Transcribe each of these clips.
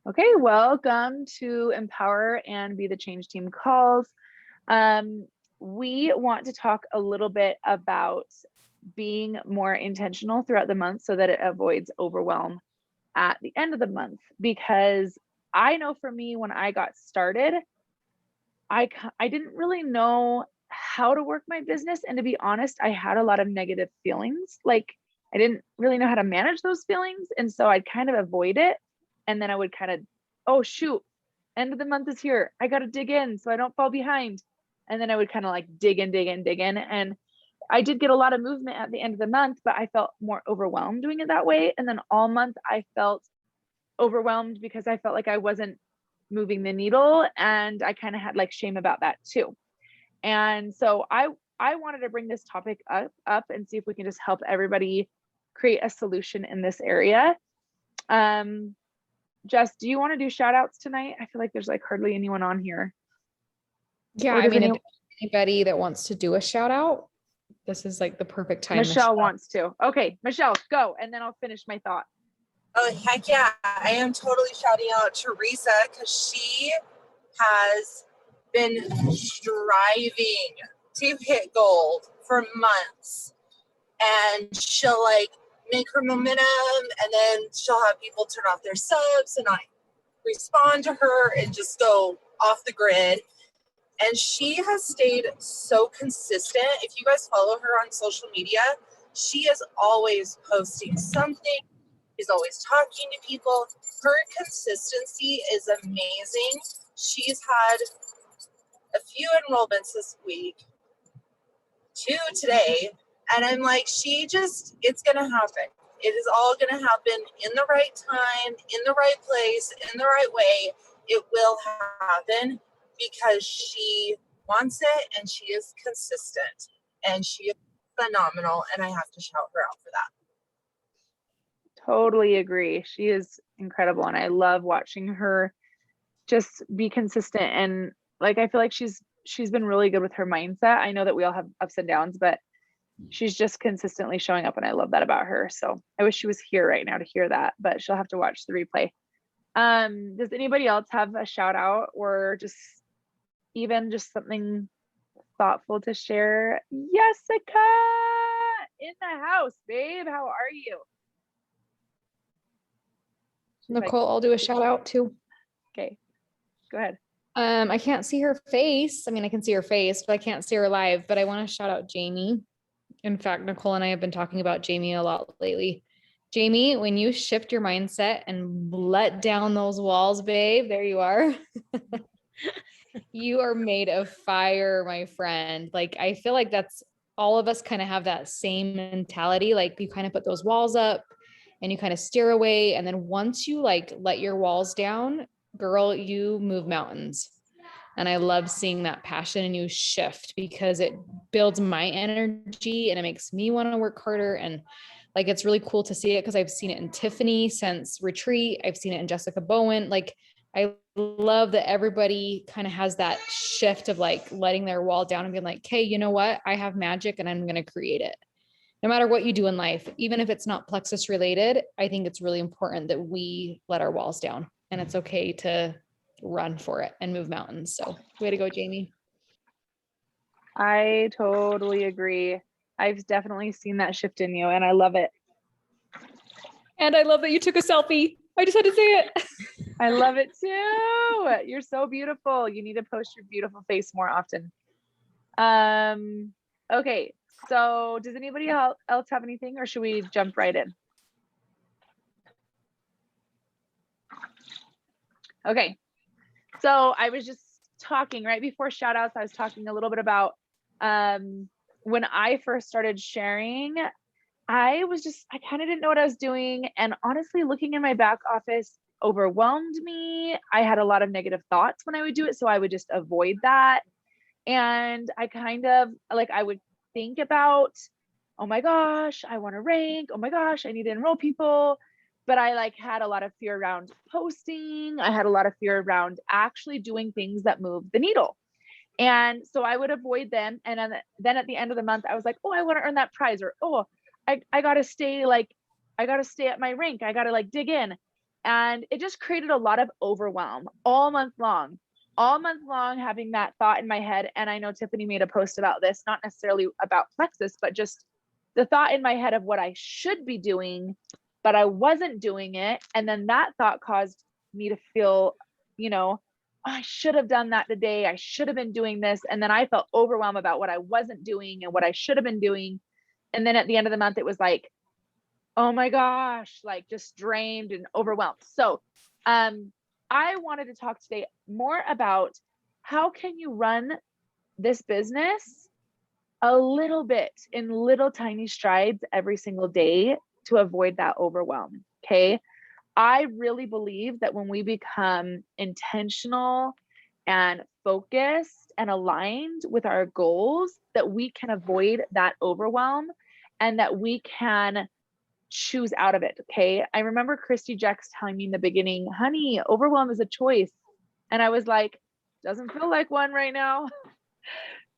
Okay, welcome to Empower and Be the Change Team calls. We want to talk a little bit about being more intentional throughout the month so that it avoids overwhelm at the end of the month. Because I know for me, when I got started, I didn't really know how to work my business. And to be honest, I had a lot of negative feelings. Like I didn't really know how to manage those feelings. And so I'd kind of avoid it. And then I would kind of, oh, shoot, end of the month is here. I got to dig in so I don't fall behind. And then I would kind of like dig in. And I did get a lot of movement at the end of the month, but I felt more overwhelmed doing it that way. And then all month I felt overwhelmed because I felt like I wasn't moving the needle. And I kind of had like shame about that too. And so I wanted to bring this topic up and see if we can just help everybody create a solution in this area. Jess, do you want to do shout outs tonight? I feel like there's like hardly anyone on here. Yeah, I mean, if anybody that wants to do a shout out, this is like the perfect time. Michelle wants to. Okay, Michelle, go. And then I'll finish my thought. Oh, heck yeah. I am totally shouting out Teresa because she has been striving to hit gold for months. And she'll like make her momentum, and then she'll have people turn off their subs and not respond to her and just go off the grid. And she has stayed so consistent. If you guys follow her on social media, she is always posting something. She's always talking to people. Her consistency is amazing. She's had a few enrollments this week, 2 today, and I'm like, it's going to happen. It is all going to happen in the right time, in the right place, in the right way. It will happen because she wants it and she is consistent and she is phenomenal, and I have to shout her out for that. Totally agree. She is incredible. And I love watching her just be consistent. And like, I feel like she's been really good with her mindset. I know that we all have ups and downs, but she's just consistently showing up. And I love that about her. So I wish she was here right now to hear that, but she'll have to watch the replay. Does anybody else have a shout out or just even just something thoughtful to share? Jessica in the house, babe. How are you? Nicole, I'll do a shout out too. Okay, go ahead. I can't see her face. I mean, I can see her face, but I can't see her live, but I want to shout out Jamie. In fact, Nicole and I have been talking about Jamie a lot lately. Jamie, when you shift your mindset and let down those walls, babe, there you are. You are made of fire, my friend. Like, I feel like that's all of us kind of have that same mentality. Like you kind of put those walls up and you kind of steer away. And then once you like let your walls down, girl, you move mountains. And I love seeing that passion in you shift because it builds my energy and it makes me want to work harder. And like, it's really cool to see it because I've seen it in Tiffany since retreat. I've seen it in Jessica Bowen. Like, I love that everybody kind of has that shift of like letting their wall down and being like, hey, you know what? I have magic and I'm going to create it. No matter what you do in life, even if it's not plexus related, I think it's really important that we let our walls down and it's okay to run for it and move mountains. So way to go, Jamie. I totally agree. I've definitely seen that shift in you and I love it. And I love that you took a selfie. I just had to say it. I love it too. You're so beautiful. You need to post your beautiful face more often. Okay. So does anybody else have anything or should we jump right in? Okay. So I was just talking right before shout outs. I was talking a little bit about when I first started sharing, I kind of didn't know what I was doing. And honestly, looking in my back office overwhelmed me. I had a lot of negative thoughts when I would do it. So I would just avoid that. And I kind of like, I would think about, oh my gosh, I want to rank. Oh my gosh, I need to enroll people. But I like had a lot of fear around posting. I had a lot of fear around actually doing things that move the needle. And so I would avoid them. And then at the end of the month, I was like, oh, I want to earn that prize, or, oh, I got to stay at my rank. I got to like dig in. And it just created a lot of overwhelm all month long, having that thought in my head. And I know Tiffany made a post about this, not necessarily about plexus, but just the thought in my head of what I should be doing, but I wasn't doing it. And then that thought caused me to feel, oh, I should have done that today. I should have been doing this. And then I felt overwhelmed about what I wasn't doing and what I should have been doing. And then at the end of the month, it was like, oh my gosh, like just drained and overwhelmed. So I wanted to talk today more about how can you run this business a little bit in little tiny strides every single day to avoid that overwhelm. Okay. I really believe that when we become intentional and focused and aligned with our goals, that we can avoid that overwhelm and that we can choose out of it. Okay. I remember Christy Jex telling me in the beginning, honey, overwhelm is a choice. And I was like, doesn't feel like one right now.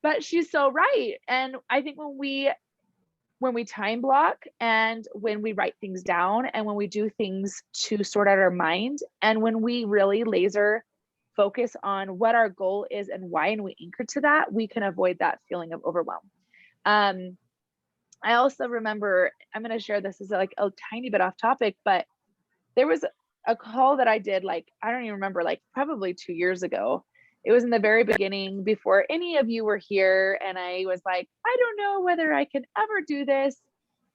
But she's so right. And I think when we time block and when we write things down and when we do things to sort out our mind and when we really laser focus on what our goal is and why, and we anchor to that, we can avoid that feeling of overwhelm. I also remember, I'm going to share this as like a tiny bit off topic, but there was a call that I did, like, I don't even remember, like probably 2 years ago. It was in the very beginning before any of you were here. And I was like, I don't know whether I can ever do this.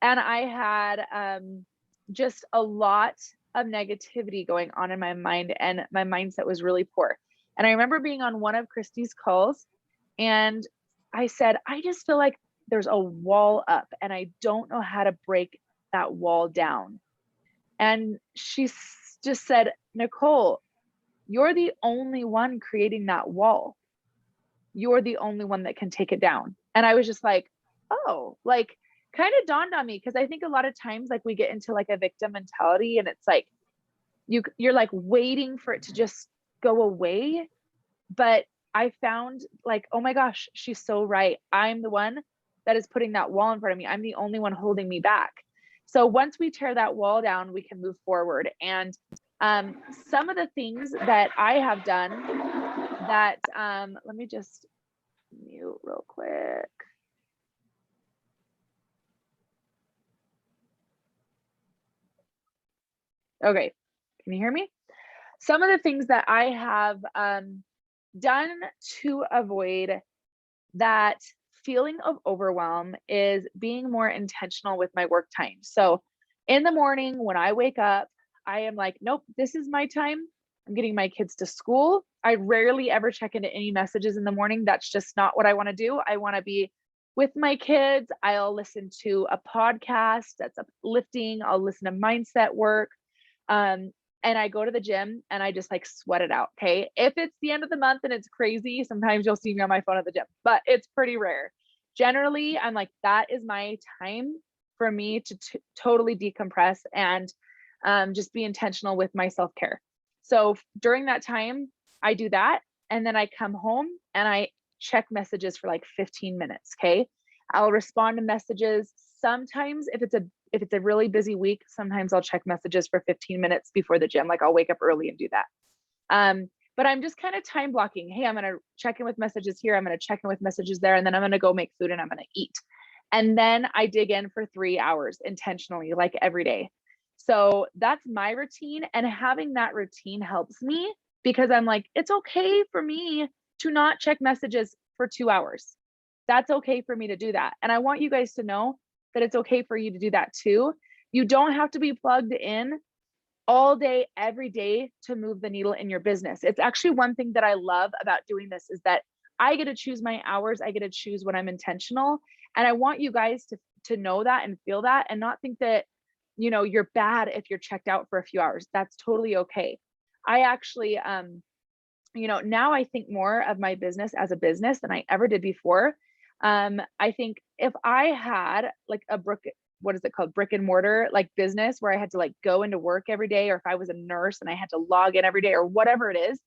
And I had just a lot of negativity going on in my mind and my mindset was really poor. And I remember being on one of Christy's calls and I said, I just feel like there's a wall up and I don't know how to break that wall down. And she just said, Nicole, you're the only one creating that wall. You're the only one that can take it down. And I was just like, oh, like kind of dawned on me. Cause I think a lot of times like we get into like a victim mentality and it's like, you're like waiting for it to just go away. But I found like, oh my gosh, she's so right. I'm the one that is putting that wall in front of me. I'm the only one holding me back. So once we tear that wall down, we can move forward. And some of the things that I have done that, let me just mute real quick. Okay, can you hear me? Some of the things that I have done to avoid that feeling of overwhelm is being more intentional with my work time. So in the morning when I wake up, I am like, nope, this is my time. I'm getting my kids to school. I rarely ever check into any messages in the morning. That's just not what I want to do. I want to be with my kids. I'll listen to a podcast that's uplifting. I'll listen to mindset work. And I go to the gym and I just like sweat it out. Okay. If it's the end of the month and it's crazy, sometimes you'll see me on my phone at the gym, but it's pretty rare. Generally, I'm like, that is my time for me to totally decompress and just be intentional with my self-care. So during that time, I do that. And then I come home and I check messages for like 15 minutes. Okay. I'll respond to messages. Sometimes if it's a really busy week, sometimes I'll check messages for 15 minutes before the gym. Like I'll wake up early and do that. But I'm just kind of time blocking. Hey, I'm going to check in with messages here. I'm going to check in with messages there. And then I'm going to go make food and I'm going to eat. And then I dig in for 3 hours intentionally, like every day. So that's my routine. And having that routine helps me because I'm like, it's okay for me to not check messages for 2 hours. That's okay for me to do that. And I want you guys to know that it's okay for you to do that too. You don't have to be plugged in all day, every day to move the needle in your business. It's actually one thing that I love about doing this is that I get to choose my hours. I get to choose when I'm intentional. And I want you guys to know that and feel that and not think that, you're bad if you're checked out for a few hours. That's totally okay. I actually, now I think more of my business as a business than I ever did before. I think if I had like brick and mortar, like business where I had to like go into work every day, or if I was a nurse and I had to log in every day or whatever it is,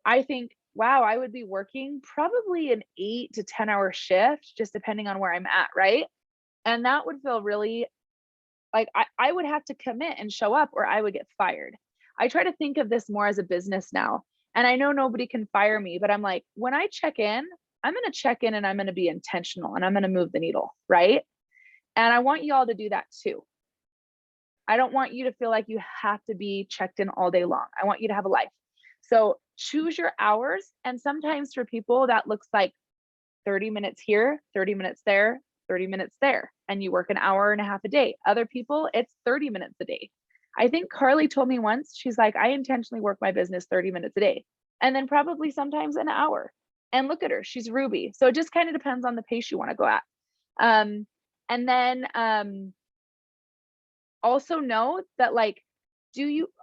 I think, wow, I would be working probably an 8 to 10 hour shift, just depending on where I'm at. Right. And that would feel really like I would have to commit and show up or I would get fired. I try to think of this more as a business now. And I know nobody can fire me, but I'm like, when I check in, I'm going to check in and I'm going to be intentional and I'm going to move the needle. Right. And I want you all to do that too. I don't want you to feel like you have to be checked in all day long. I want you to have a life. So choose your hours. And sometimes for people that looks like 30 minutes here, 30 minutes there, 30 minutes there, and you work an hour and a half a day. Other people, it's 30 minutes a day. I think Carly told me once, she's like, I intentionally work my business 30 minutes a day, and then probably sometimes an hour. And look at her, she's Ruby. So it just kind of depends on the pace you want to go at. And then also know that, like,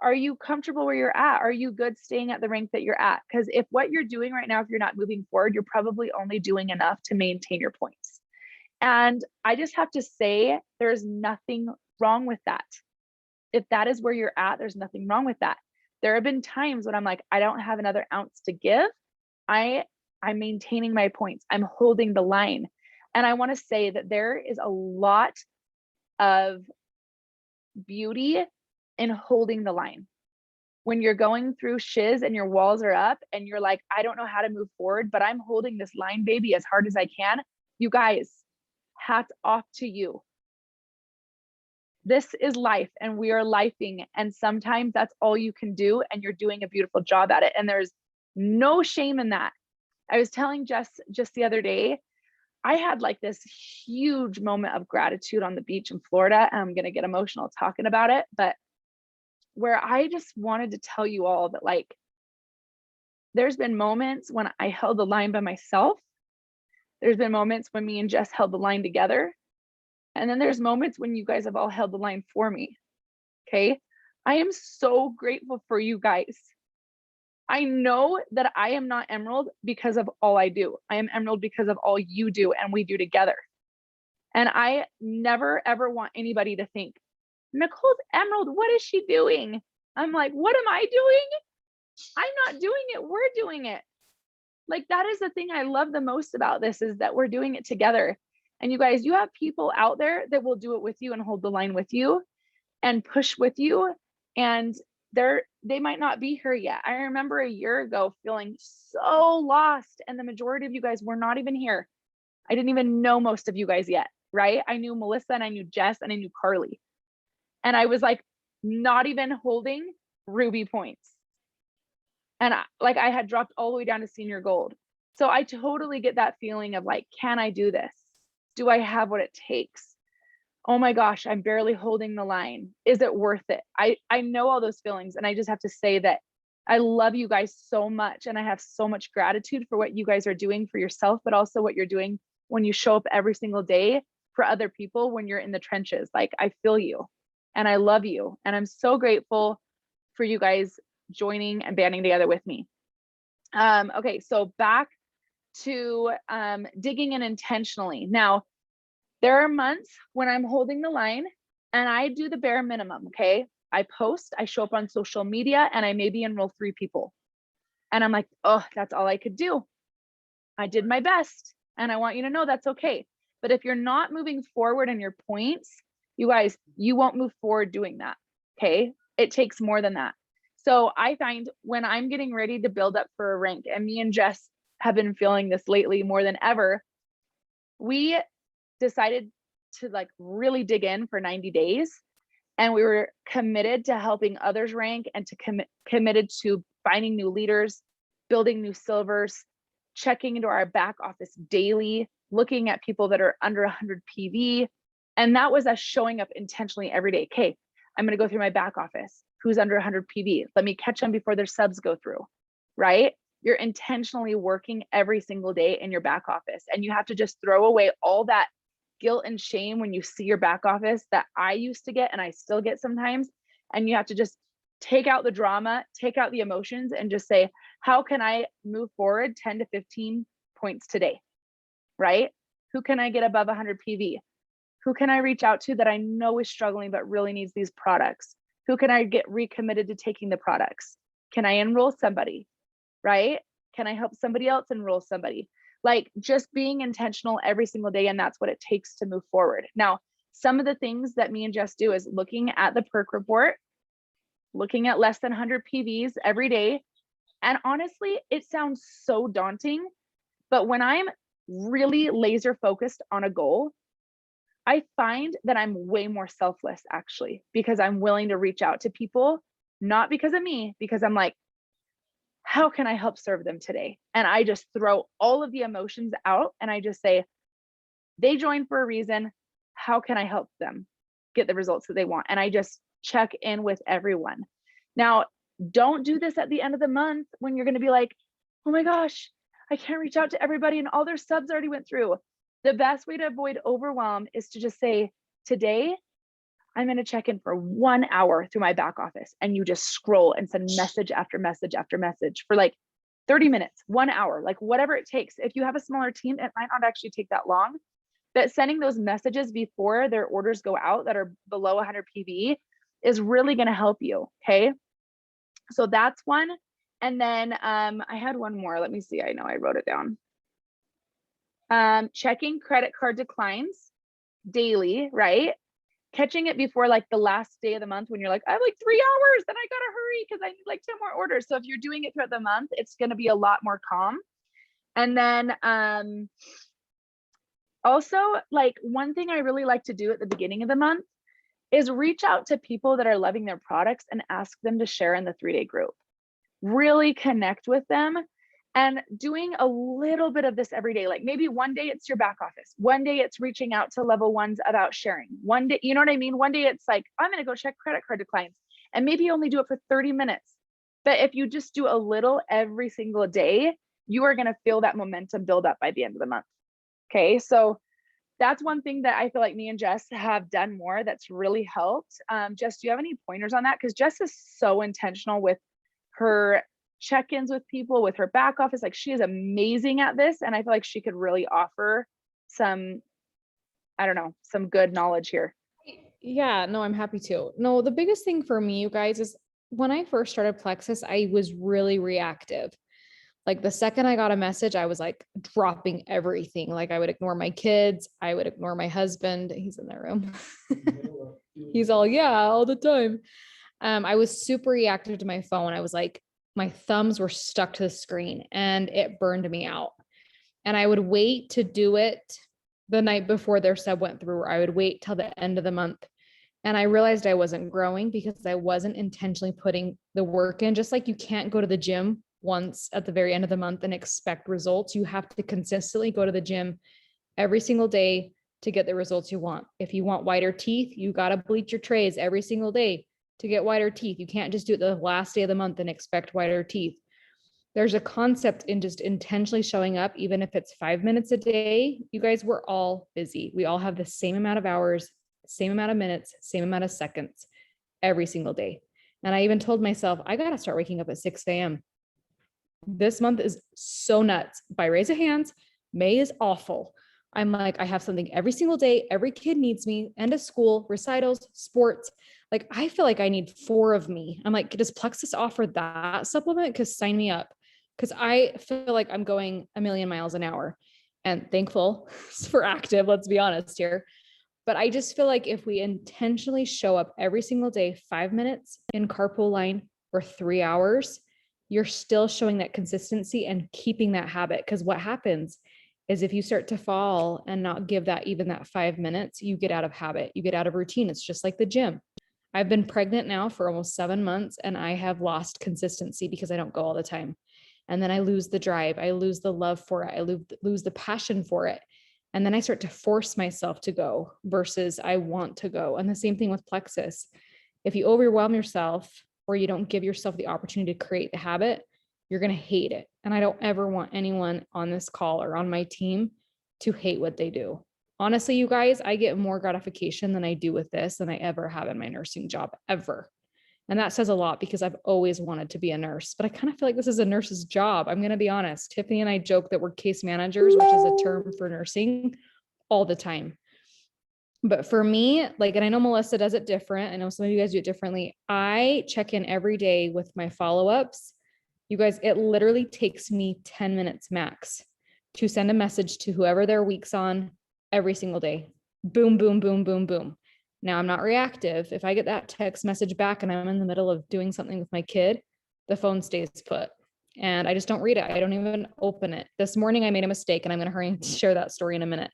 are you comfortable where you're at? Are you good staying at the rank that you're at? Because if what you're doing right now, if you're not moving forward, you're probably only doing enough to maintain your points. And I just have to say, there's nothing wrong with that. If that is where you're at, there's nothing wrong with that. There have been times when I'm like, I don't have another ounce to give. I'm maintaining my points. I'm holding the line. And I want to say that there is a lot of beauty in holding the line. When you're going through shiz and your walls are up and you're like, I don't know how to move forward, but I'm holding this line, baby, as hard as I can. You guys, hats off to you. This is life and we are lifing. And sometimes that's all you can do. And you're doing a beautiful job at it. And there's no shame in that. I was telling Jess just the other day, I had like this huge moment of gratitude on the beach in Florida. And I'm going to get emotional talking about it, but where I just wanted to tell you all that, like, there's been moments when I held the line by myself. There's been moments when me and Jess held the line together. And then there's moments when you guys have all held the line for me. Okay. I am so grateful for you guys. I know that I am not Emerald because of all I do. I am Emerald because of all you do and we do together. And I never, ever want anybody to think, Nicole's Emerald, what is she doing? I'm like, what am I doing? I'm not doing it. We're doing it. Like, that is the thing I love the most about this, is that we're doing it together. And you guys, you have people out there that will do it with you and hold the line with you and push with you. And they might not be here yet. I remember a year ago feeling so lost, and the majority of you guys were not even here. I didn't even know most of you guys yet, right? I knew Melissa and I knew Jess and I knew Carly. And I was like, not even holding Ruby points. And I had dropped all the way down to senior gold. So I totally get that feeling of like, can I do this? Do I have what it takes? Oh my gosh, I'm barely holding the line. Is it worth it? I know all those feelings. And I just have to say that I love you guys so much. And I have so much gratitude for what you guys are doing for yourself, but also what you're doing when you show up every single day for other people when you're in the trenches. Like, I feel you and I love you. And I'm so grateful for you guys joining and banding together with me. Okay, so back to digging in intentionally. Now, there are months when I'm holding the line and I do the bare minimum, okay? I post, I show up on social media, and I maybe enroll 3 people. And I'm like, oh, that's all I could do. I did my best. And I want you to know that's okay. But if you're not moving forward in your points, you guys, you won't move forward doing that, okay? It takes more than that. So I find when I'm getting ready to build up for a rank, and me and Jess have been feeling this lately more than ever, we decided to like really dig in for 90 days. And we were committed to helping others rank, and to committed to finding new leaders, building new silvers, checking into our back office daily, looking at people that are under 100 PV. And that was us showing up intentionally every day. Okay, I'm going to go through my back office. Who's under 100 PV? Let me catch them before their subs go through, right? You're intentionally working every single day in your back office. And you have to just throw away all that guilt and shame when you see your back office that I used to get, and I still get sometimes. And you have to just take out the drama, take out the emotions, and just say, how can I move forward 10 to 15 points today, right? Who can I get above 100 PV? Who can I reach out to that I know is struggling but really needs these products? Who can I get recommitted to taking the products? Can I enroll somebody, right? Can I help somebody else enroll somebody? Like, just being intentional every single day. And that's what it takes to move forward. Now, some of the things that me and Jess do is looking at the perk report looking at less than 100 PVs every day. And honestly, it sounds so daunting, but when I'm really laser focused on a goal, I find that I'm way more selfless actually, because I'm willing to reach out to people, not because of me, because I'm like, how can I help serve them today? And I just throw all of the emotions out and I just say, they joined for a reason. How can I help them get the results that they want? And I just check in with everyone. Now, don't do this at the end of the month when you're going to be like, oh my gosh, I can't reach out to everybody and all their subs already went through. The best way to avoid overwhelm is to just say, today, I'm going to check in for 1 hour through my back office. And you just scroll and send message after message after message for like 30 minutes, 1 hour, like whatever it takes. If you have a smaller team, it might not actually take that long. But sending those messages before their orders go out that are below 100 PV is really going to help you. Okay. So that's one. And then I had one more. Let me see. I know I wrote it down. Checking credit card declines daily, right? Catching it before like the last day of the month when you're like, I have like 3 hours, then I gotta hurry because I need like 10 more orders. So if you're doing it throughout the month, it's gonna be a lot more calm. And then also, like one thing I really like to do at the beginning of the month is reach out to people that are loving their products and ask them to share in the 3-day group. Really connect with them and doing a little bit of this every day. Like maybe one day it's your back office. One day it's reaching out to level ones about sharing. One day, you know what I mean? One day it's like, I'm going to go check credit card declines and maybe you only do it for 30 minutes. But if you just do a little every single day, you are going to feel that momentum build up by the end of the month. Okay. So that's one thing that I feel like me and Jess have done more that's really helped. Jess, do you have any pointers on that? Because Jess is so intentional with her check-ins with people, with her back office. Like she is amazing at this. And I feel like she could really offer some, I don't know, some good knowledge here. Yeah, no, I'm happy to. No, the biggest thing for me, you guys, is when I first started Plexus, I was really reactive. Like the second I got a message, I was like dropping everything. Like I would ignore my kids. I would ignore my husband. He's in the room. He's all, yeah, all the time. I was super reactive to my phone. I was like, my thumbs were stuck to the screen and it burned me out. And I would wait to do it the night before their sub went through, or I would wait till the end of the month. And I realized I wasn't growing because I wasn't intentionally putting the work in. Just like you can't go to the gym once at the very end of the month and expect results. You have to consistently go to the gym every single day to get the results you want. If you want whiter teeth, you got to bleach your trays every single day to get whiter teeth. You can't just do it the last day of the month and expect whiter teeth. There's a concept in just intentionally showing up, even if it's 5 minutes a day. You guys, we're all busy. We all have the same amount of hours, same amount of minutes, same amount of seconds every single day. And I even told myself, I got to start waking up at 6 a.m. This month is so nuts. By raise of hands, May is awful. I'm like, I have something every single day. Every kid needs me. End of school, recitals, sports. Like, I feel like I need 4 of me. I'm like, does Plexus offer that supplement? Because sign me up. Because I feel like I'm going a million miles an hour and thankful for active, let's be honest here. But I just feel like if we intentionally show up every single day, 5 minutes in carpool line or 3 hours, you're still showing that consistency and keeping that habit. Because what happens is if you start to fall and not give that even that 5 minutes, you get out of habit, you get out of routine. It's just like the gym. I've been pregnant now for almost 7 months and I have lost consistency because I don't go all the time. And then I lose the drive. I lose the love for it. I lose the passion for it. And then I start to force myself to go versus I want to go. And the same thing with Plexus. If you overwhelm yourself or you don't give yourself the opportunity to create the habit, you're going to hate it. And I don't ever want anyone on this call or on my team to hate what they do. Honestly, you guys, I get more gratification than I do with this than I ever have in my nursing job, ever. And that says a lot because I've always wanted to be a nurse, but I kind of feel like this is a nurse's job. I'm going to be honest. Tiffany and I joke that we're case managers, which is a term for nursing, all the time. But for me, like, and I know Melissa does it different. I know some of you guys do it differently. I check in every day with my follow-ups. You guys, it literally takes me 10 minutes max to send a message to whoever their week's on every single day. Boom, boom, boom, boom, boom. Now I'm not reactive. If I get that text message back and I'm in the middle of doing something with my kid, the phone stays put and I just don't read it. I don't even open it. This morning I made a mistake and I'm going to hurry and share that story in a minute.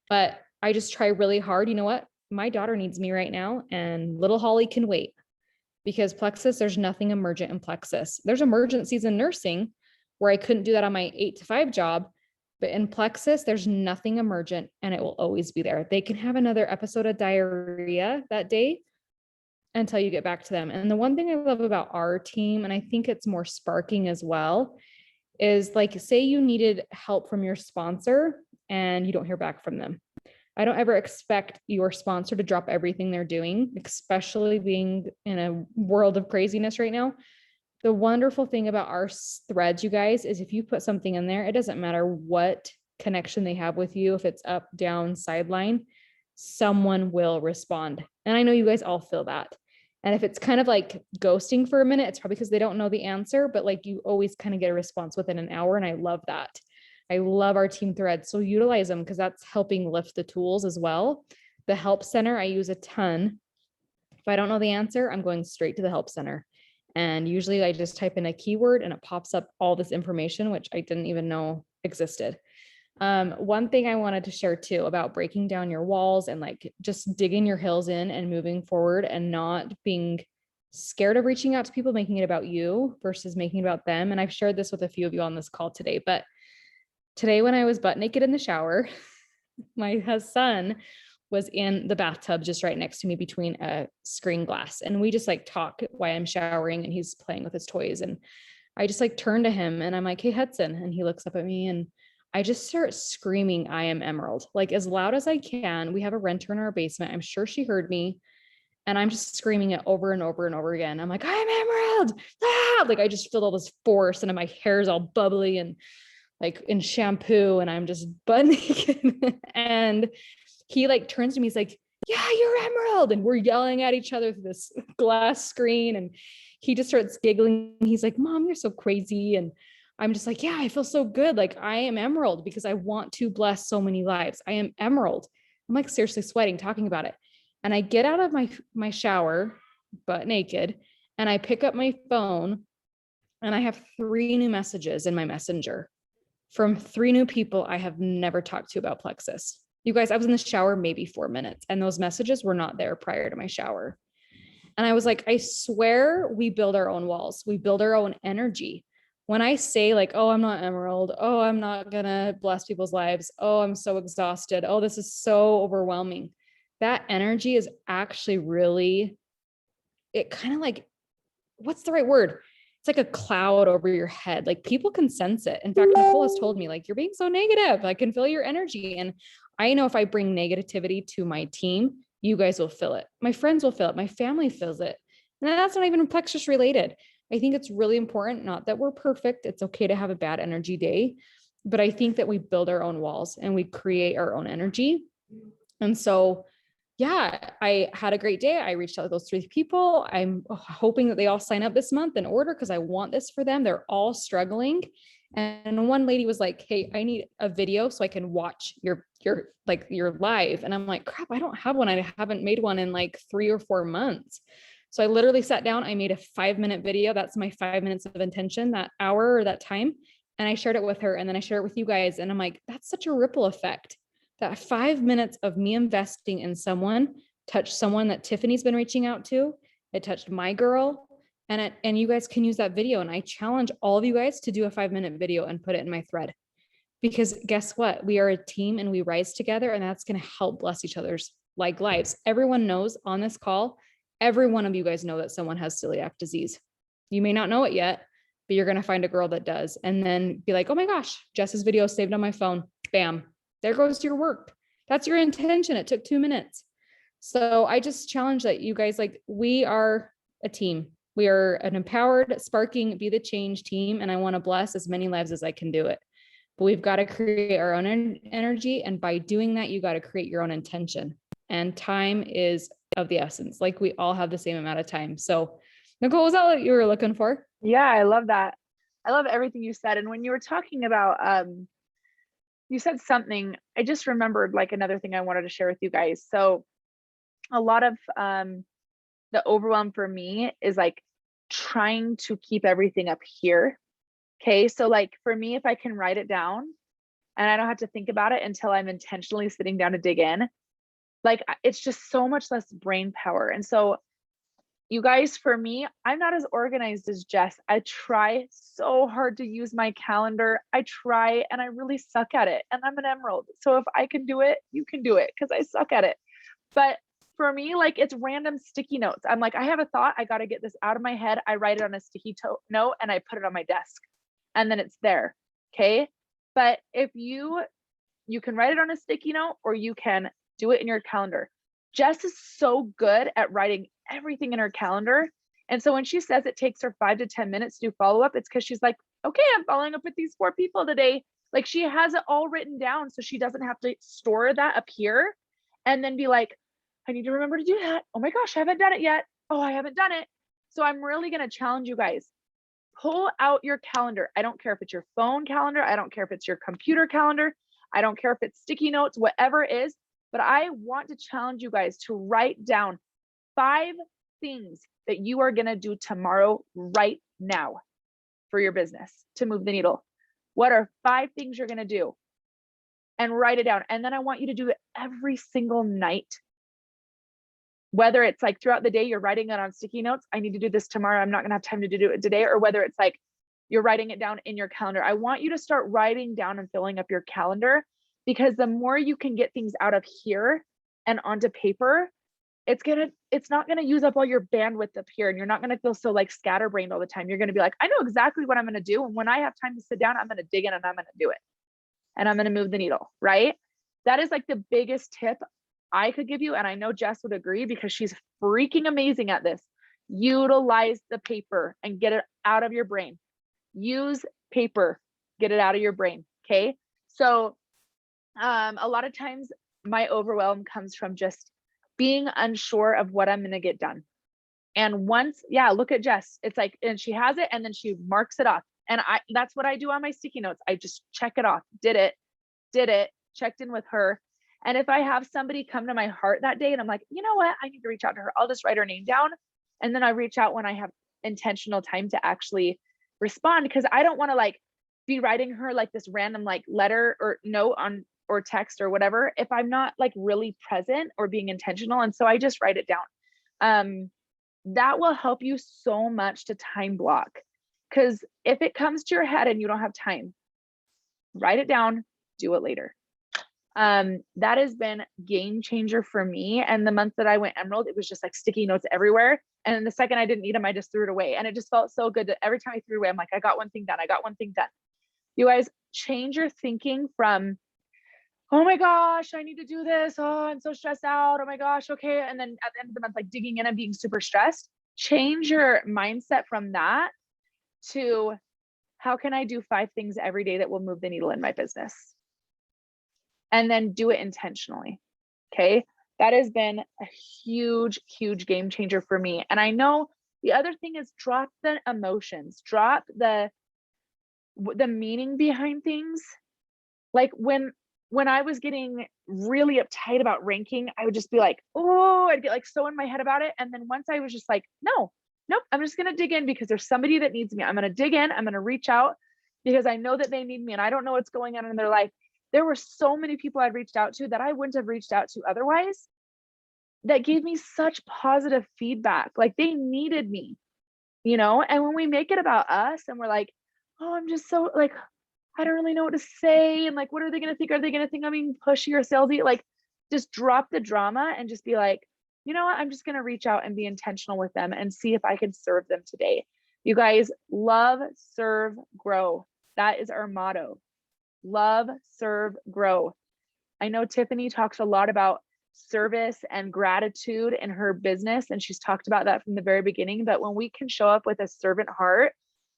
But I just try really hard. You know what? My daughter needs me right now and little Holly can wait, because plexus, there's nothing emergent in plexus. There's emergencies in nursing where I couldn't do that on my 8 to 5 job. But in plexus, there's nothing emergent and it will always be there. They can have another episode of diarrhea that day until you get back to them. And the one thing I love about our team, and I think it's more sparking as well, is like, say you needed help from your sponsor and you don't hear back from them. I don't ever expect your sponsor to drop everything they're doing, especially being in a world of craziness right now. The wonderful thing about our threads, you guys, is if you put something in there, it doesn't matter what connection they have with you, if it's up, down, sideline, someone will respond. And I know you guys all feel that. And if it's kind of like ghosting for a minute, it's probably because they don't know the answer, but like you always kind of get a response within an hour. And I love that. I love our team threads. So utilize them because that's helping lift the tools as well. The help center, I use a ton. If I don't know the answer, I'm going straight to the help center. And usually I just type in a keyword and it pops up all this information, which I didn't even know existed. One thing I wanted to share too about breaking down your walls and like just digging your heels in and moving forward and not being scared of reaching out to people, making it about you versus making it about them. And I've shared this with a few of you on this call today, but today when I was butt naked in the shower, my son was in the bathtub just right next to me between a screen glass. And we just like talk while I'm showering and he's playing with his toys. And I just like turn to him and I'm like, hey, Hudson. And he looks up at me and I just start screaming, I am Emerald, like as loud as I can. We have a renter in our basement. I'm sure she heard me. And I'm just screaming it over and over and over again. I'm like, I am Emerald. Ah! Like I just feel all this force and my hair's all bubbly and like in shampoo and I'm just butt naked. And he like turns to me, he's like, yeah, you're Emerald. And we're yelling at each other through this glass screen. And he just starts giggling. He's like, Mom, you're so crazy. And I'm just like, yeah, I feel so good. Like I am Emerald because I want to bless so many lives. I am Emerald. I'm like seriously sweating talking about it. And I get out of my shower, butt naked, and I pick up my phone and I have 3 new messages in my messenger from 3 new people I have never talked to about plexus. You guys, I was in the shower maybe 4 minutes and those messages were not there prior to my shower. And I was like, I swear we build our own walls. We build our own energy. When I say like, oh, I'm not Emerald. Oh, I'm not gonna bless people's lives. Oh, I'm so exhausted. Oh, this is so overwhelming. That energy is actually really, it kind of like, what's the right word? It's like a cloud over your head. Like people can sense it. In fact, Nicole has told me like, you're being so negative. I can feel your energy. And I know if I bring negativity to my team, you guys will feel it. My friends will feel it. My family feels it. And that's not even plexus related. I think it's really important, not that we're perfect. It's okay to have a bad energy day, but I think that we build our own walls and we create our own energy. And so yeah, I had a great day. I reached out to those 3 people. I'm hoping that they all sign up this month and order because I want this for them. They're all struggling. And one lady was like, hey, I need a video so I can watch your live. And I'm like, crap, I don't have one. I haven't made one in like 3 or 4 months. So I literally sat down, I made a 5-minute video. That's my 5 minutes of intention, that hour or that time. And I shared it with her. And then I shared it with you guys. And I'm like, that's such a ripple effect. That 5 minutes of me investing in someone touched someone that Tiffany's been reaching out to. It touched my girl. And you guys can use that video. And I challenge all of you guys to do a 5-minute video and put it in my thread. Because guess what? We are a team and we rise together and that's going to help bless each other's like lives. Everyone knows on this call, every one of you guys know that someone has celiac disease. You may not know it yet, but you're going to find a girl that does. And then be like, oh my gosh, Jess's video saved on my phone. Bam. There goes your work. That's your intention. It took 2 minutes. So I just challenge that you guys, like we are a team. We are an empowered, sparking, be the change team. And I want to bless as many lives as I can do it. But we've got to create our own energy. And by doing that, you got to create your own intention. And time is of the essence. Like we all have the same amount of time. So Nicole, was that what you were looking for? Yeah, I love that. I love everything you said. And when you were talking about, you said something, I just remembered like another thing I wanted to share with you guys. So a lot of the overwhelm for me is like trying to keep everything up here. Okay. So like for me, if I can write it down and I don't have to think about it until I'm intentionally sitting down to dig in, like it's just so much less brain power. And so you guys, for me, I'm not as organized as Jess. I try so hard to use my calendar. I try and I really suck at it. And I'm an emerald. So if I can do it, you can do it because I suck at it. But for me, like it's random sticky notes. I'm like, I have a thought. I got to get this out of my head. I write it on a sticky note and I put it on my desk and then it's there. Okay. But if you can write it on a sticky note or you can do it in your calendar. Jess is so good at writing everything in her calendar. And so when she says it takes her 5 to 10 minutes to do follow up, it's because she's like, okay, I'm following up with these 4 people today. Like she has it all written down so she doesn't have to store that up here and then be like, I need to remember to do that. Oh my gosh, I haven't done it yet. Oh, I haven't done it. So I'm really going to challenge you guys. Pull out your calendar. I don't care if it's your phone calendar. I don't care if it's your computer calendar. I don't care if it's sticky notes, whatever it is, but I want to challenge you guys to write down 5 things that you are going to do tomorrow right now for your business to move the needle. What are 5 things you're going to do? And write it down. And then I want you to do it every single night. Whether it's like throughout the day, you're writing it on sticky notes. I need to do this tomorrow. I'm not going to have time to do it today. Or whether it's like you're writing it down in your calendar. I want you to start writing down and filling up your calendar because the more you can get things out of here and onto paper, it's not going to use up all your bandwidth up here. And you're not going to feel so like scatterbrained all the time. You're going to be like, I know exactly what I'm going to do. And when I have time to sit down, I'm going to dig in and I'm going to do it. And I'm going to move the needle, right? That is like the biggest tip I could give you. And I know Jess would agree because she's freaking amazing at this. Utilize the paper and get it out of your brain. Use paper, get it out of your brain. Okay. So a lot of times my overwhelm comes from just being unsure of what I'm going to get done. And once, look at Jess. It's like, and she has it and then she marks it off. And that's what I do on my sticky notes. I just check it off. Did it, checked in with her. And if I have somebody come to my heart that day and I'm like, you know what, I need to reach out to her, I'll just write her name down. And then I reach out when I have intentional time to actually respond, because I don't want to like be writing her like this random like letter or note on or text or whatever if I'm not like really present or being intentional. And so I just write it down. That will help you so much to time block. Because if it comes to your head and you don't have time, write it down, do it later. That has been game changer for me. And the month that I went emerald, it was just like sticky notes everywhere. And the second I didn't need them, I just threw it away. And it just felt so good that every time I threw it away, I'm like, I got one thing done. I got one thing done. You guys, change your thinking from, oh my gosh, I need to do this. Oh, I'm so stressed out. Oh my gosh. Okay. And then at the end of the month, like digging in and being super stressed. Change your mindset from that to, how can I do 5 things every day that will move the needle in my business? And then do it intentionally. Okay. That has been a huge, huge game changer for me. And I know the other thing is drop the emotions, drop the meaning behind things. Like when I was getting really uptight about ranking, I would just be like, oh, I'd get like so in my head about it. And then once I was just like, nope, I'm just going to dig in because there's somebody that needs me. I'm going to dig in. I'm going to reach out because I know that they need me and I don't know what's going on in their life. There were so many people I'd reached out to that I wouldn't have reached out to otherwise that gave me such positive feedback. Like they needed me, and when we make it about us and we're like, oh, I'm just so like, I don't really know what to say. And like, what are they going to think? Are they going to think I'm being pushy or salesy? Like just drop the drama and just be like, you know what? I'm just going to reach out and be intentional with them and see if I can serve them today. You guys, love, serve, grow. That is our motto. Love, serve, grow. I know Tiffany talks a lot about service and gratitude in her business, and she's talked about that from the very beginning. But when we can show up with a servant heart,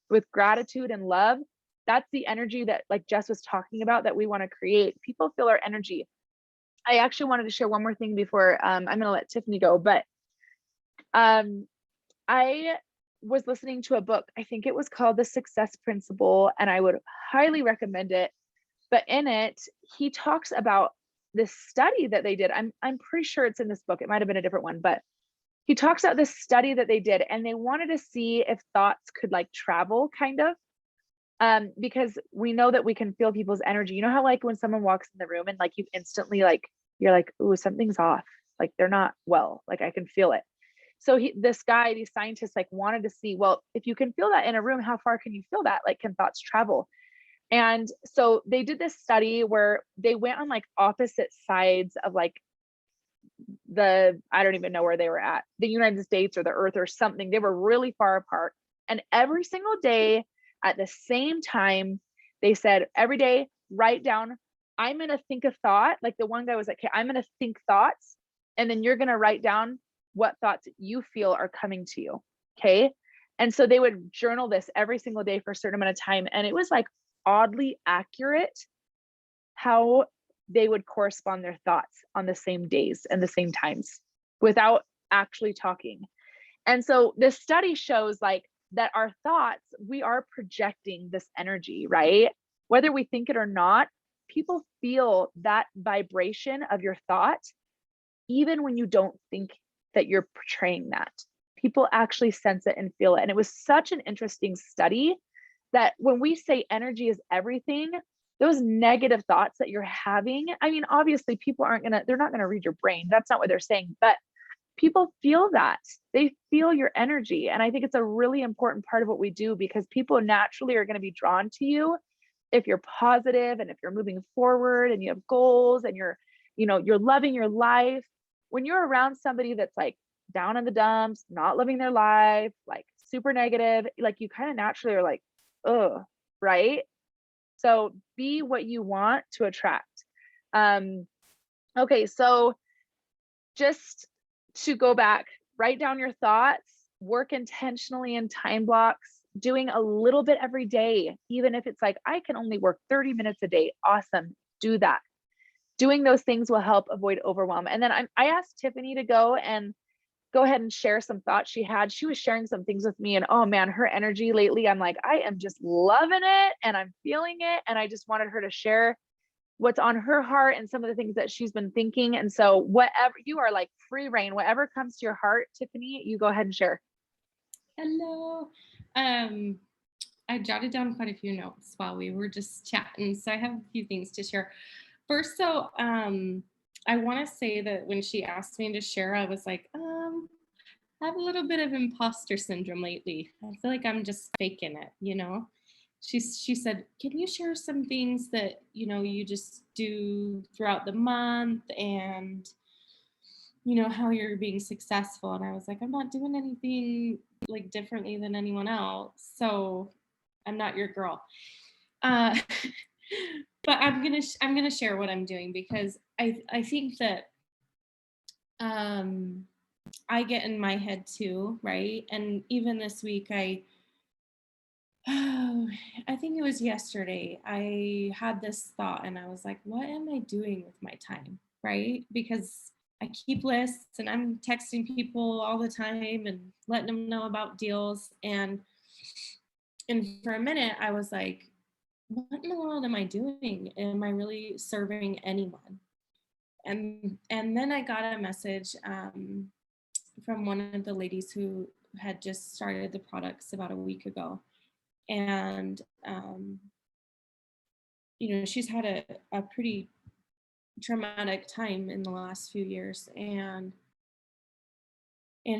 with gratitude and love, that's the energy that, like Jess was talking about, that we want to create. People feel our energy. I actually wanted to share one more thing before I'm going to let Tiffany go, but I was listening to a book. I think it was called The Success Principle, and I would highly recommend it. But in it, he talks about this study that they did. I'm pretty sure it's in this book. It might have been a different one, but he talks about this study that they did, and they wanted to see if thoughts could like travel kind of. Because we know that we can feel people's energy. You know how like when someone walks in the room and like you instantly like you're like, "Ooh, something's off. Like they're not well. Like I can feel it." So these scientists like wanted to see, well, if you can feel that in a room, how far can you feel that? Like can thoughts travel? And so they did this study where they went on like opposite sides of like I don't even know where they were at, the United States or the earth or something. They were really far apart. And every single day at the same time, they said, every day, write down, I'm going to think a thought. Like the one guy was like, okay, I'm going to think thoughts. And then you're going to write down what thoughts you feel are coming to you. Okay. And so they would journal this every single day for a certain amount of time. And it was like oddly accurate how they would correspond their thoughts on the same days and the same times without actually talking. And so this study shows like that our thoughts, we are projecting this energy, right? Whether we think it or not, people feel that vibration of your thought, even when you don't think that you're portraying that. People actually sense it and feel it. And it was such an interesting study that when we say energy is everything, those negative thoughts that you're having, I mean, obviously people they're not gonna read your brain. That's not what they're saying, but people feel that. They feel your energy. And I think it's a really important part of what we do, because people naturally are gonna be drawn to you if you're positive and if you're moving forward and you have goals and you're loving your life. When you're around somebody that's like down in the dumps, not living their life, like super negative, like you kind of naturally are like, ugh, right? So be what you want to attract. Okay, so just to go back, write down your thoughts, work intentionally in time blocks, doing a little bit every day, even if it's like, I can only work 30 minutes a day. Awesome. Do that. Doing those things will help avoid overwhelm. And then I asked Tiffany to go ahead and share some thoughts she had. She was sharing some things with me, and oh man, her energy lately, I'm like, I am just loving it and I'm feeling it. And I just wanted her to share what's on her heart and some of the things that she's been thinking. And so whatever, you are like free reign, whatever comes to your heart, Tiffany, you go ahead and share. Hello. I jotted down quite a few notes while we were just chatting, so I have a few things to share. First, so I want to say that when she asked me to share, I was like, I have a little bit of imposter syndrome lately. I feel like I'm just faking it, you know? She said, can you share some things that, you know, you just do throughout the month and, you know, how you're being successful? And I was like, I'm not doing anything like differently than anyone else. So I'm not your girl. But I'm gonna share what I'm doing, because I think that I get in my head too, right? And even this week, I think it was yesterday, I had this thought and I was like, what am I doing with my time, right? Because I keep lists and I'm texting people all the time and letting them know about deals. And for a minute, I was like, what in the world am I doing? Am I really serving anyone? And then I got a message from one of the ladies who had just started the products about a week ago. And, you know, she's had a pretty traumatic time in the last few years. And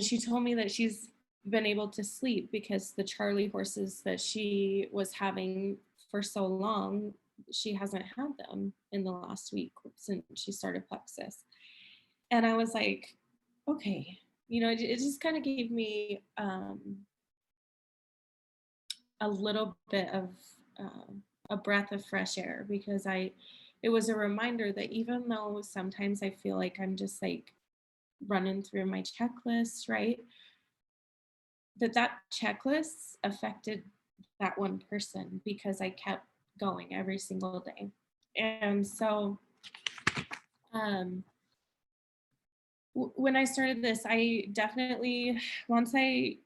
she told me that she's been able to sleep because the Charlie horses that she was having for so long, she hasn't had them in the last week since she started Plexus. And I was like, okay, you know, it just kind of gave me a little bit of a breath of fresh air, because it was a reminder that even though sometimes I feel like I'm just like running through my checklist, right? That checklist affected that one person because I kept going every single day. And so when I started this, I definitely, once I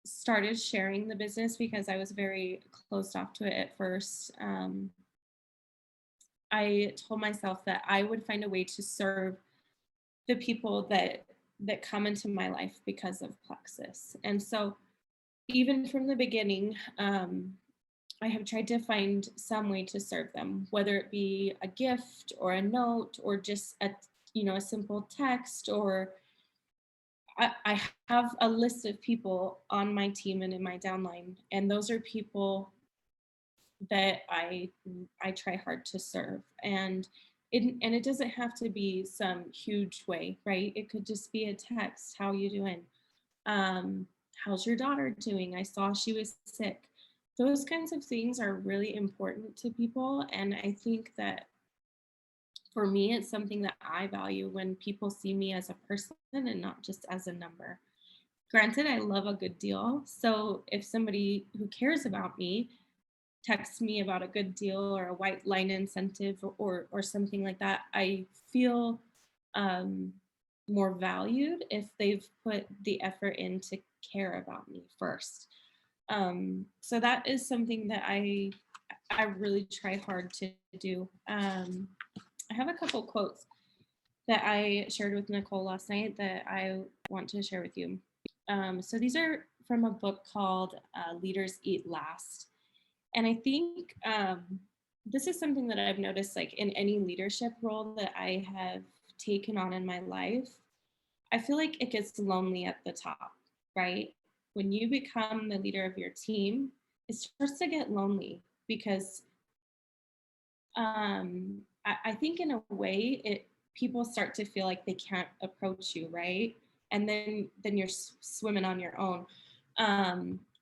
started sharing the business, because I was very closed off to it at first, I told myself that I would find a way to serve the people that come into my life because of Plexus. And so even from the beginning, I have tried to find some way to serve them, whether it be a gift or a note or just a simple text. Or I have a list of people on my team and in my downline, and those are people that I try hard to serve. And it doesn't have to be some huge way, right? It could just be a text. How you doing? Um, how's your daughter doing? I saw she was sick. Those kinds of things are really important to people. And I think that for me, it's something that I value when people see me as a person and not just as a number. Granted, I love a good deal. So if somebody who cares about me texts me about a good deal or a white line incentive or something like that, I feel um, more valued if they've put the effort in to care about me first. So that is something that I really try hard to do. I have a couple quotes that I shared with Nicole last night that I want to share with you. So these are from a book called Leaders Eat Last. And I think this is something that I've noticed, like in any leadership role that I have taken on in my life. I feel like it gets lonely at the top, right? When you become the leader of your team, it starts to get lonely because I think in a way people start to feel like they can't approach you, right? And then you're swimming on your own.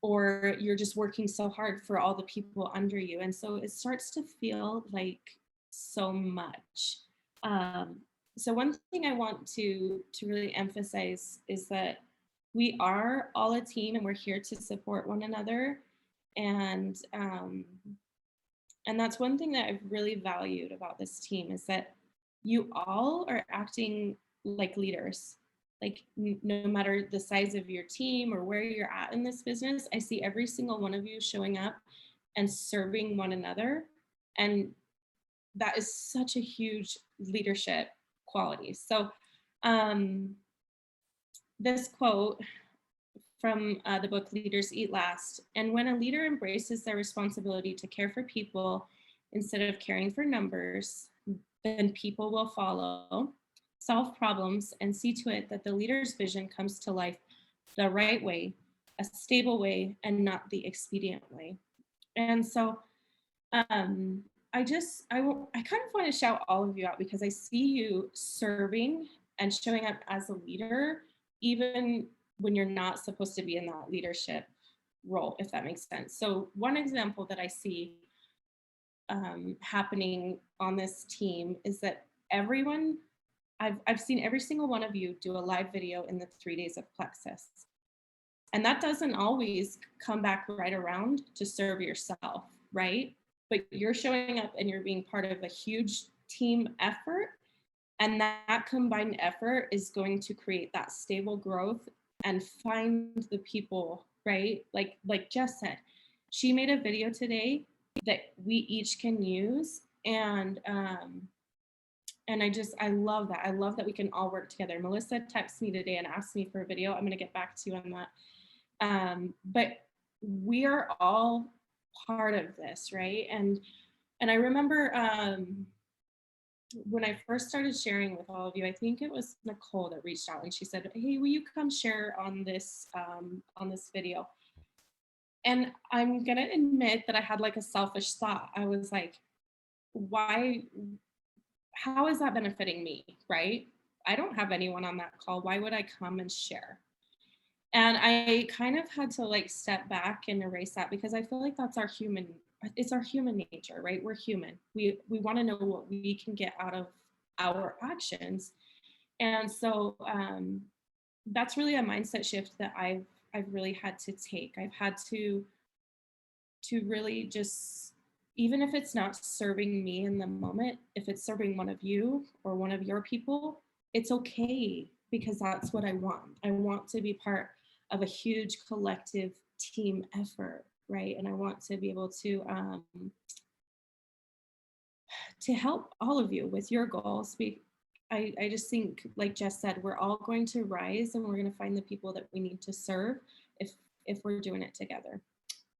Or you're just working so hard for all the people under you. And so it starts to feel like so much. So one thing I want to really emphasize is that we are all a team and we're here to support one another. And that's one thing that I've really valued about this team is that you all are acting like leaders. Like no matter the size of your team or where you're at in this business, I see every single one of you showing up and serving one another. And that is such a huge leadership quality. So this quote from the book Leaders Eat Last. And when a leader embraces their responsibility to care for people instead of caring for numbers, then people will follow, solve problems, and see to it that the leader's vision comes to life the right way, a stable way, and not the expedient way. And so I kind of want to shout all of you out because I see you serving and showing up as a leader, even when you're not supposed to be in that leadership role, if that makes sense. So one example that I see happening on this team is that I've seen every single one of you do a live video in the 3 days of Plexus. And that doesn't always come back right around to serve yourself, right? But you're showing up and you're being part of a huge team effort. And that combined effort is going to create that stable growth and find the people, right? Like Jess said, she made a video today that we each can use. And I love that. I love that we can all work together. Melissa texted me today and asked me for a video. I'm going to get back to you on that. But we are all part of this, right? And I remember when I first started sharing with all of you, I think it was Nicole that reached out and she said, "Hey, will you come share on this video?" And I'm gonna admit that I had like a selfish thought. I was like, why? How is that benefiting me, right? I don't have anyone on that call. Why would I come and share? And I kind of had to like step back and erase that because I feel like it's our human nature, right? We're human. We want to know what we can get out of our actions. And so that's really a mindset shift that I've really had to take. I've had to really just, even if it's not serving me in the moment, if it's serving one of you or one of your people, it's okay because that's what I want. I want to be part of a huge collective team effort, right? And I want to be able to to help all of you with your goals. I just think, like Jess said, we're all going to rise and we're going to find the people that we need to serve if we're doing it together.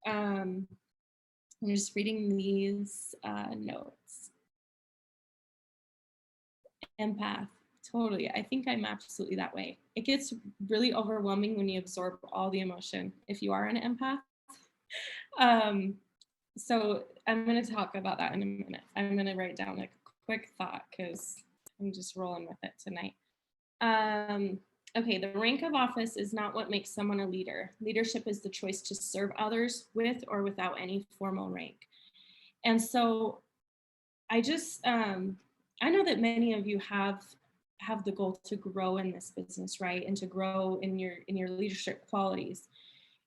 I'm just reading these notes. Empath, totally. I think I'm absolutely that way. It gets really overwhelming when you absorb all the emotion if you are an empath. So I'm going to talk about that in a minute. I'm going to write down a quick thought because I'm just rolling with it tonight. Okay, the rank of office is not what makes someone a leader. Leadership is the choice to serve others with or without any formal rank. And so I just, I know that many of you have the goal to grow in this business, right? And to grow in your leadership qualities.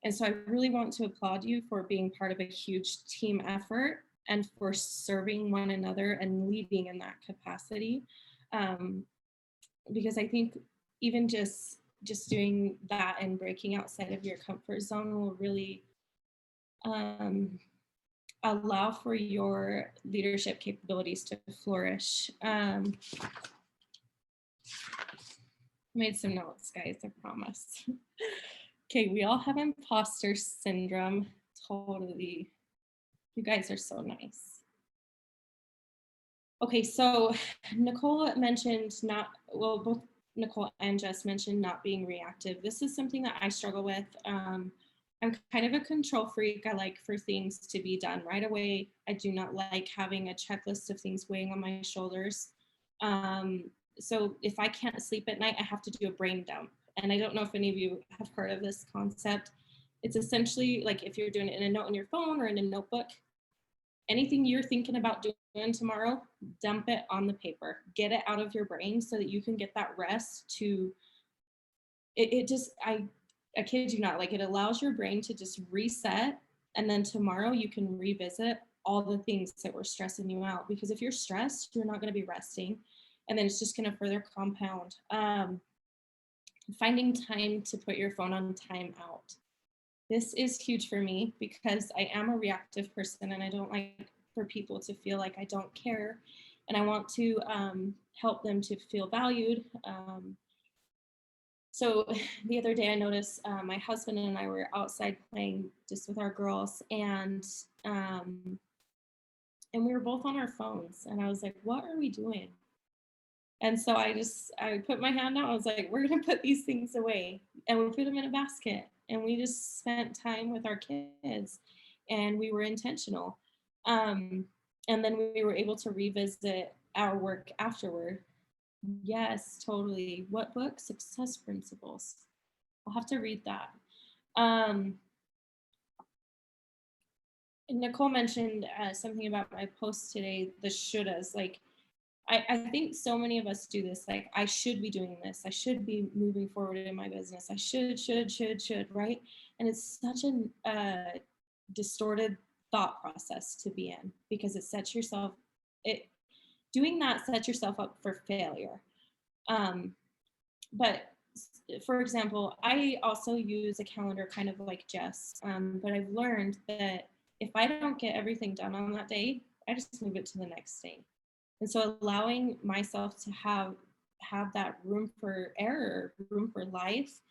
And so I really want to applaud you for being part of a huge team effort and for serving one another and leading in that capacity. Because I think even just doing that and breaking outside of your comfort zone will really allow for your leadership capabilities to flourish. Made some notes, guys, I promise. Okay, we all have imposter syndrome. Totally. You guys are so nice. Okay, so Nicole mentioned both Nicole and Jess mentioned not being reactive. This is something that I struggle with. I'm kind of a control freak. I like for things to be done right away. I do not like having a checklist of things weighing on my shoulders. So if I can't sleep at night, I have to do a brain dump. And I don't know if any of you have heard of this concept. It's essentially like if you're doing it in a note on your phone or in a notebook, anything you're thinking about doing tomorrow, dump it on the paper, get it out of your brain so that you can get that rest to, I kid you not, like it allows your brain to just reset. And then tomorrow you can revisit all the things that were stressing you out. Because if you're stressed, you're not going to be resting. And then it's just going to further compound. Finding time to put your phone on timeout. This is huge for me because I am a reactive person and I don't like for people to feel like I don't care. And I want to help them to feel valued. So the other day I noticed my husband and I were outside playing just with our girls and we were both on our phones and I was like, what are we doing? And so I put my hand out. I was like, we're going to put these things away. And we put them in a basket. And we just spent time with our kids. And we were intentional. And then we were able to revisit our work afterward. Yes, totally. What book? Success Principles. I'll have to read that. Nicole mentioned something about my post today, the shouldas. Like, I think so many of us do this. Like, I should be doing this. I should be moving forward in my business. I should, right? And it's such a distorted thought process to be in because doing that sets yourself up for failure. But for example, I also use a calendar kind of like Jess, but I've learned that if I don't get everything done on that day, I just move it to the next day. And so allowing myself to have that room for error, room for life,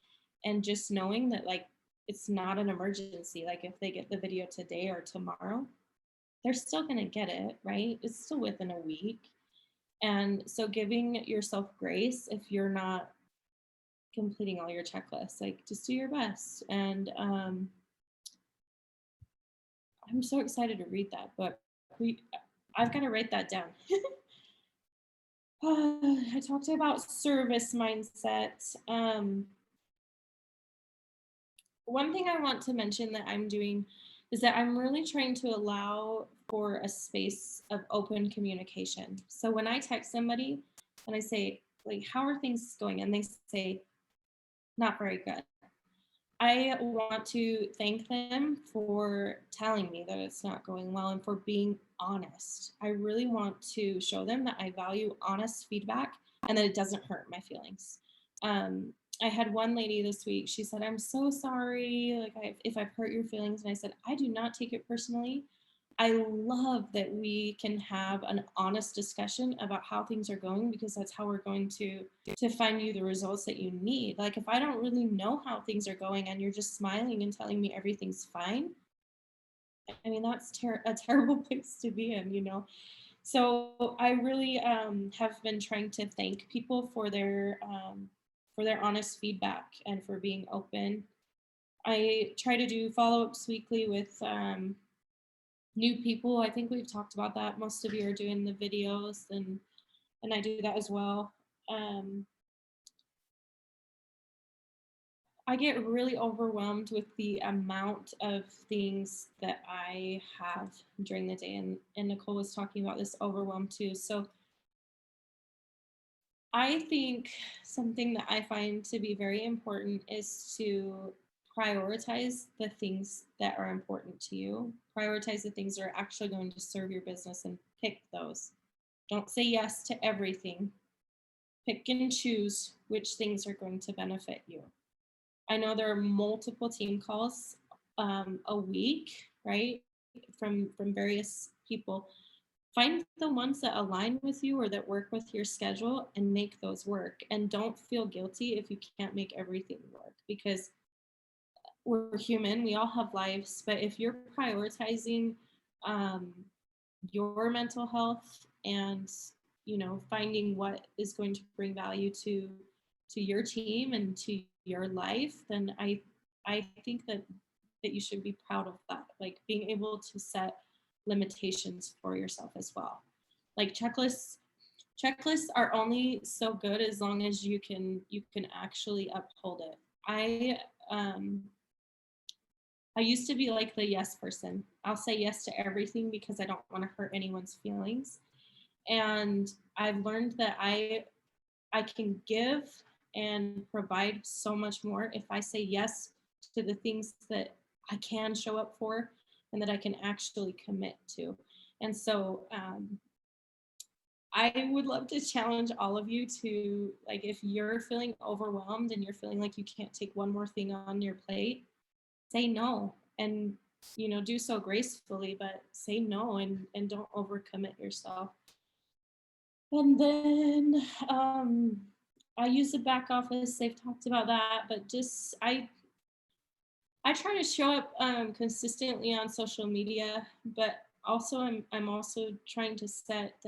and just knowing that like it's not an emergency. Like if they get the video today or tomorrow, they're still gonna get it, right? It's still within a week. And so giving yourself grace if you're not completing all your checklists, like just do your best. And I'm so excited to read that book. I've got to write that down. I talked about service mindset. One thing I want to mention that I'm doing is that I'm really trying to allow for a space of open communication. So when I text somebody and I say, like, how are things going? And they say, not very good. I want to thank them for telling me that it's not going well and for being honest. I really want to show them that I value honest feedback and that it doesn't hurt my feelings. I had one lady this week, she said, I'm so sorry, like if I've hurt your feelings. And I said, I do not take it personally. I love that we can have an honest discussion about how things are going, because that's how we're going to find you the results that you need. Like if I don't really know how things are going and you're just smiling and telling me everything's fine, I mean, that's a terrible place to be in, you know? So I really have been trying to thank people for their honest feedback and for being open. I try to do follow-ups weekly with new people. I think we've talked about that. Most of you are doing the videos, and I do that as well. I get really overwhelmed with the amount of things that I have during the day, and Nicole was talking about this overwhelm too. So I think something that I find to be very important is to prioritize the things that are important to you. Prioritize the things that are actually going to serve your business and pick those. Don't say yes to everything. Pick and choose which things are going to benefit you. I know there are multiple team calls a week, right? From various people. Find the ones that align with you or that work with your schedule and make those work. And don't feel guilty if you can't make everything work, because we're human, we all have lives. But if you're prioritizing your mental health and, you know, finding what is going to bring value to your team and to your life, then I think that you should be proud of that. Like being able to set limitations for yourself as well. Like checklists are only so good as long as you can actually uphold it. I used to be like the yes person. I'll say yes to everything because I don't want to hurt anyone's feelings. And I've learned that I can give and provide so much more if I say yes to the things that I can show up for and that I can actually commit to. And so I would love to challenge all of you to, like, if you're feeling overwhelmed and you're feeling like you can't take one more thing on your plate, say no. And, you know, do so gracefully, but say no, and don't overcommit yourself. And then I use the back office. They've talked about that, but just I try to show up consistently on social media, but also I'm also trying to set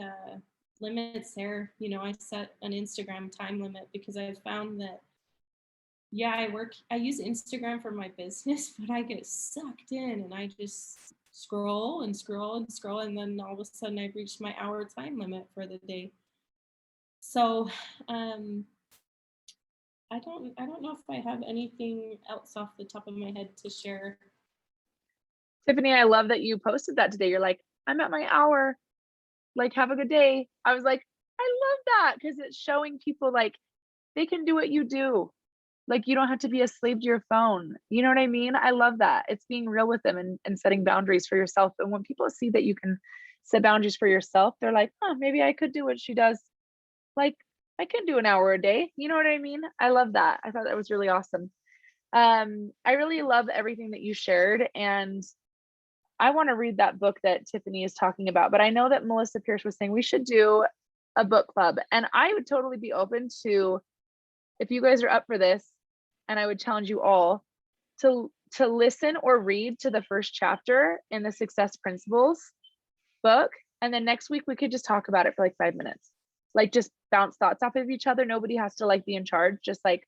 limits there. You know, I set an Instagram time limit because I've found that, yeah, I use Instagram for my business, but I get sucked in and I just scroll and scroll and scroll, and then all of a sudden I've reached my hour time limit for the day. So I don't know if I have anything else off the top of my head to share. Tiffany, I love that you posted that today. You're like, I'm at my hour. Like, have a good day. I was like, I love that, because it's showing people like they can do what you do. Like, you don't have to be a slave to your phone. You know what I mean? I love that. It's being real with them and setting boundaries for yourself. And when people see that you can set boundaries for yourself, they're like, oh, maybe I could do what she does. Like, I could do an hour a day. You know what I mean? I love that. I thought that was really awesome. I really love everything that you shared. And I want to read that book that Tiffany is talking about, but I know that Melissa Pierce was saying we should do a book club, and I would totally be open to, if you guys are up for this, and I would challenge you all to listen or read to the first chapter in the Success Principles book, and then next week we could just talk about it for like 5 minutes, like just bounce thoughts off of each other. Nobody has to like be in charge, just like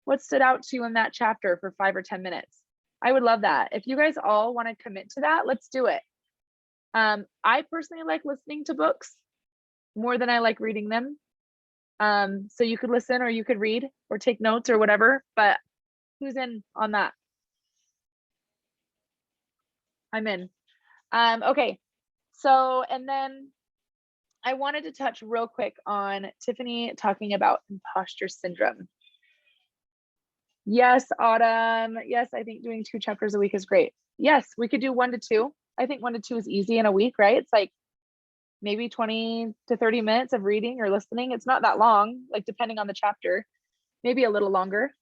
what stood out to you in that chapter for 5 or 10 minutes. I would love that. If you guys all want to commit to that, let's do it. I personally like listening to books more than I like reading them. So you could listen or you could read or take notes or whatever, but who's in on that? I'm in. Okay. So, and then I wanted to touch real quick on Tiffany talking about imposter syndrome. Yes, Autumn. Yes, I think doing 2 chapters a week is great. Yes, we could do 1 to 2. I think 1 to 2 is easy in a week, right? It's like maybe 20 to 30 minutes of reading or listening. It's not that long, like depending on the chapter, maybe a little longer.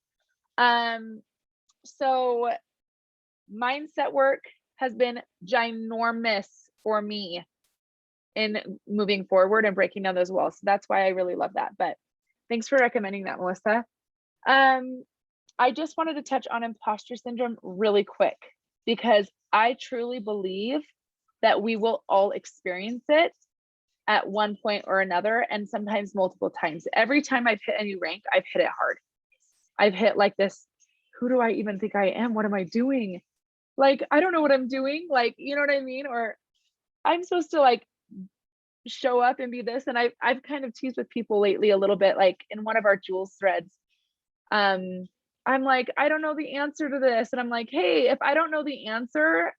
So mindset work has been ginormous for me in moving forward and breaking down those walls. So that's why I really love that. But thanks for recommending that, Melissa. I just wanted to touch on imposter syndrome really quick, because I truly believe that we will all experience it at one point or another, and sometimes multiple times. Every time I've hit a new rank, I've hit it hard. I've hit like this, who do I even think I am? What am I doing? Like, I don't know what I'm doing. Like, you know what I mean? Or I'm supposed to like show up and be this. And I've kind of teased with people lately a little bit, like in one of our Jules threads. I'm like, I don't know the answer to this. And I'm like, hey, if I don't know the answer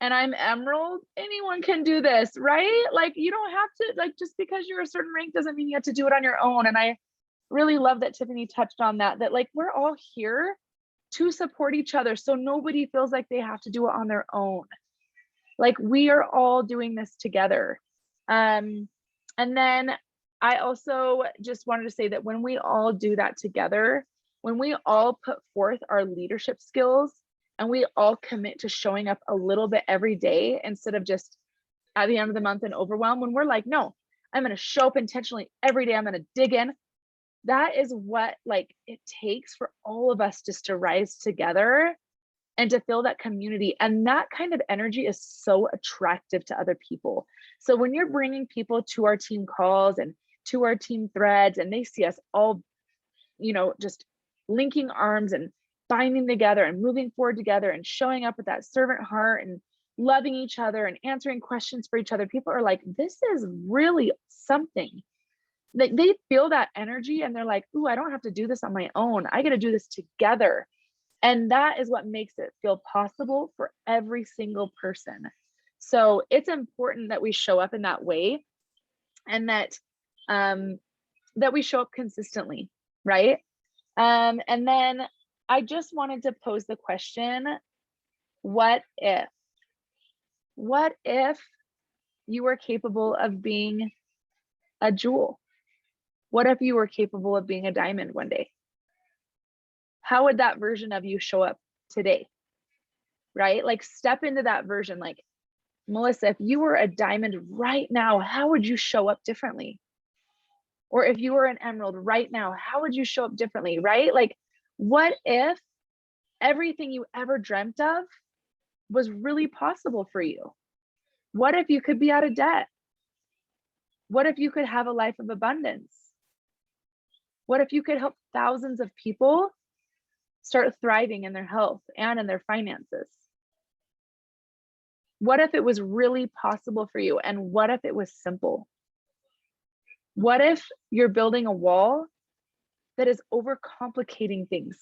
and I'm Emerald, anyone can do this, right? Like, you don't have to, like, just because you're a certain rank doesn't mean you have to do it on your own. And I really love that Tiffany touched on that, like, we're all here to support each other. So nobody feels like they have to do it on their own. Like, we are all doing this together. And then I also just wanted to say that when we all do that together, when we all put forth our leadership skills and we all commit to showing up a little bit every day instead of just at the end of the month and overwhelm, when we're like, no, I'm going to show up intentionally every day, I'm going to dig in. That is what like it takes for all of us just to rise together and to feel that community. And that kind of energy is so attractive to other people. So when you're bringing people to our team calls and to our team threads, and they see us all, you know, just linking arms and binding together and moving forward together and showing up with that servant heart and loving each other and answering questions for each other, people are like, this is really something. Like, they feel that energy and they're like, ooh, I don't have to do this on my own. I got to do this together. And that is what makes it feel possible for every single person. So it's important that we show up in that way, and that that we show up consistently, right? And then I just wanted to pose the question, what if you were capable of being a jewel? What if you were capable of being a diamond one day? How would that version of you show up today? Right? Like, step into that version. Like, Melissa, if you were a diamond right now, how would you show up differently? Or if you were an emerald right now, how would you show up differently? Right? Like, what if everything you ever dreamt of was really possible for you? What if you could be out of debt? What if you could have a life of abundance? What if you could help thousands of people start thriving in their health and in their finances? What if it was really possible for you? And what if it was simple? What if you're building a wall that is overcomplicating things?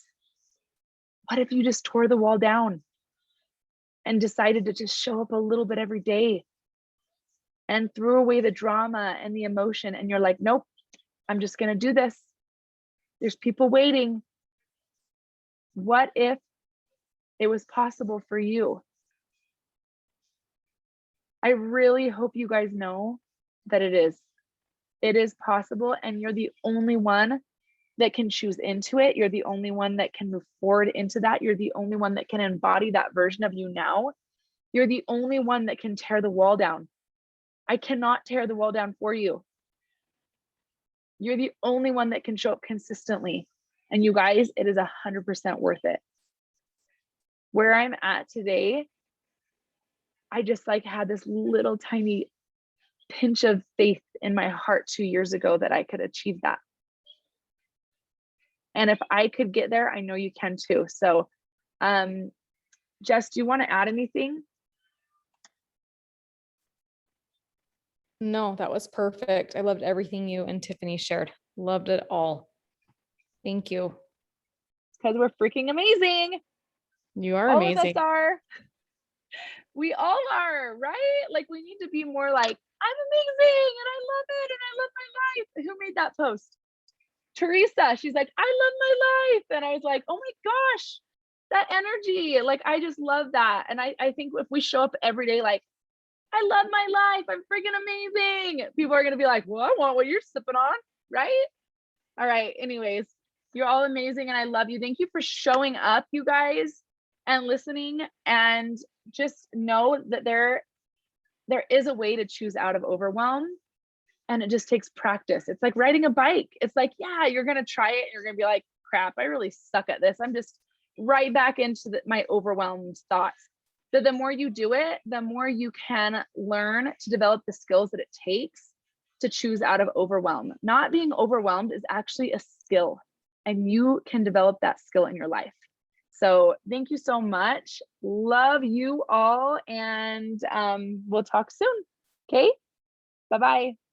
What if you just tore the wall down and decided to just show up a little bit every day and threw away the drama and the emotion, and you're like, nope, I'm just going to do this. There's people waiting. What if it was possible for you? I really hope you guys know that it is. It is possible, and you're the only one that can choose into it. You're the only one that can move forward into that. You're the only one that can embody that version of you now. You're the only one that can tear the wall down. I cannot tear the wall down for you. You're the only one that can show up consistently. And you guys, it is 100% worth it. Where I'm at today, I just like had this little tiny pinch of faith in my heart 2 years ago that I could achieve that. And if I could get there, I know you can too. So, Jess, do you want to add anything? No, that was perfect. I loved everything you and Tiffany shared. Loved it all. Thank you. Because we're freaking amazing. You are all amazing. All of us are. We all are, right? Like, we need to be more like, I'm amazing and I love it and I love my life. Who made that post? Teresa. She's like, I love my life. And I was like, oh my gosh, that energy. Like, I just love that. And I think if we show up every day like, I love my life, I'm freaking amazing, people are going to be like, well, I want what you're sipping on, right? All right. Anyways, you're all amazing and I love you. Thank you for showing up, you guys, and listening. And just know that there there is a way to choose out of overwhelm, and it just takes practice. It's like riding a bike. It's like, yeah, you're going to try it and you're going to be like, crap, I really suck at this. I'm just right back into my overwhelmed thoughts. So the more you do it, the more you can learn to develop the skills that it takes to choose out of overwhelm. Not being overwhelmed is actually a skill, and you can develop that skill in your life. So thank you so much. Love you all, and we'll talk soon. Okay, bye-bye.